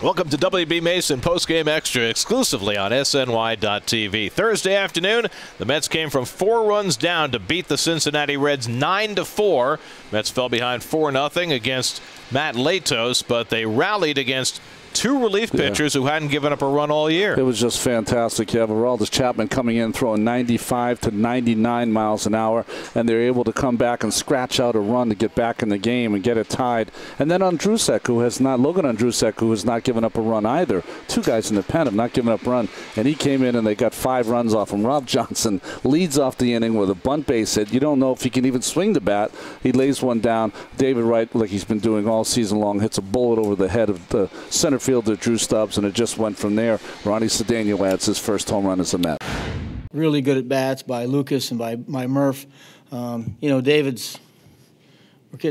Welcome to WB Mason Postgame Extra exclusively on SNY.TV. Thursday afternoon, the Mets came from 4 runs down to beat the Cincinnati Reds 9-4. Mets fell behind 4-0 against Matt Latos, but they rallied against 2 relief pitchers who hadn't given up a run all year. It was just fantastic. You have Aroldis Chapman coming in throwing 95 to 99 miles an hour, and they're able to come back and scratch out a run to get back in the game and get it tied. And then Logan Andrusek, who has not given up a run either. 2 guys in the pen have not given up a run, and he came in and they got 5 runs off him. Rob Johnson leads off the inning with a bunt base hit. You don't know if he can even swing the bat. He lays one down. David Wright, like he's been doing all season long, hits a bullet over the head of the center fielder Drew Stubbs, and it just went from there. Ronnie Cedeno adds his first home run as a Met. Really good at bats by Lucas and by Murph. You know, we're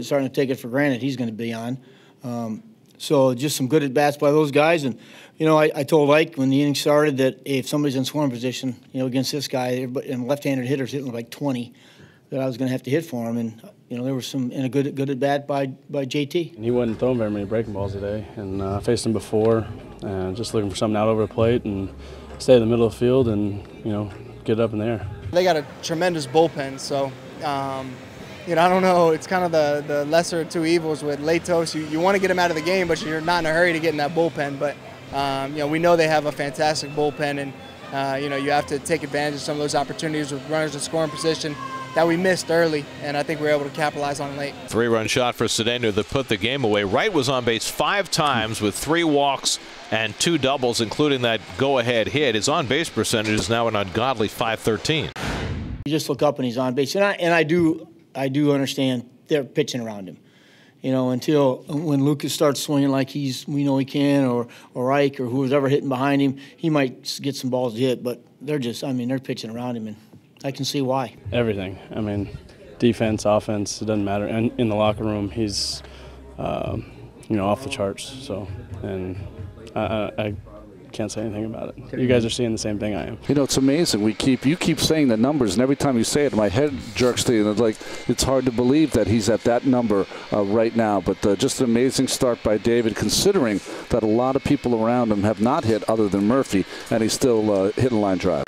starting to take it for granted he's going to be on. So just some good at bats by those guys. And you know, I told Ike when the inning started that if somebody's in scoring position, you know, against this guy, and left-handed hitters hitting like 20, that I was going to have to hit for him. And you know, there was a good at bat by JT. And he wasn't throwing very many breaking balls today, and I faced him before, and just looking for something out over the plate and stay in the middle of the field and, you know, get up in the air. They got a tremendous bullpen, so you know, I don't know. It's kind of the lesser of 2 evils with Latos. You want to get him out of the game, but you're not in a hurry to get in that bullpen. But you know, we know they have a fantastic bullpen, and you know, you have to take advantage of some of those opportunities with runners in scoring position that we missed early, and I think we were able to capitalize on it late. 3-run shot for Cedeno that put the game away. Wright was on base 5 times with 3 walks and 2 doubles, including that go-ahead hit. His on-base percentage is now an ungodly .513. You just look up and he's on base, and I do understand they're pitching around him. You know, until when Lucas starts swinging like we know he can, or Ike or who's ever hitting behind him, he might get some balls to hit. But they're pitching around him, and I can see why. Everything. I mean, defense, offense, it doesn't matter. And in the locker room, he's, you know, off the charts. So, and I can't say anything about it. You guys are seeing the same thing I am. You know, it's amazing. You keep saying the numbers, and every time you say it, my head jerks to you. And it's hard to believe that he's at that number right now. But just an amazing start by David, considering that a lot of people around him have not hit other than Murphy, and he's still hitting line drive.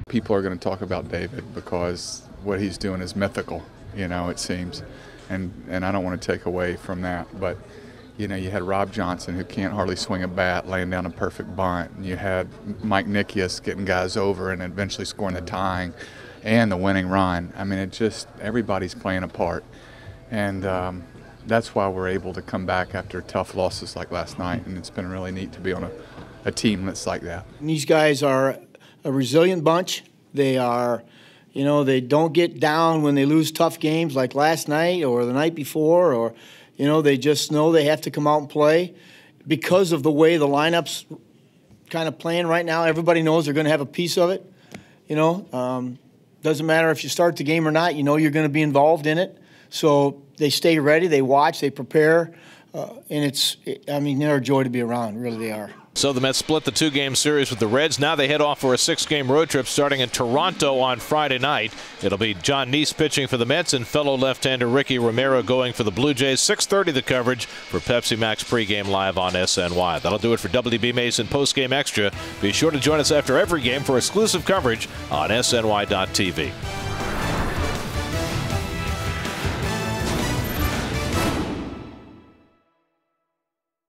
People are going to talk about David because what he's doing is mythical, you know, it seems. And I don't want to take away from that. But, you know, you had Rob Johnson, who can't hardly swing a bat, laying down a perfect bunt. And you had Mike Nickius getting guys over and eventually scoring the tying and the winning run. I mean, everybody's playing a part. And that's why we're able to come back after tough losses like last night. And it's been really neat to be on a team that's like that. And these guys are a resilient bunch. They are, you know, they don't get down when they lose tough games like last night or the night before, or, you know, they just know they have to come out and play because of the way the lineup's kind of playing right now. Everybody knows they're going to have a piece of it. You know, doesn't matter if you start the game or not. You know you're going to be involved in it. So they stay ready, they watch, they prepare, and I mean, they're a joy to be around. Really, they are. So the Mets split the 2-game series with the Reds. Now they head off for a 6-game road trip starting in Toronto on Friday night. It'll be John Neese pitching for the Mets and fellow left-hander Ricky Romero going for the Blue Jays. 6:30 the coverage for Pepsi Max pregame live on SNY. That'll do it for WB Mason Postgame Extra. Be sure to join us after every game for exclusive coverage on SNY.TV.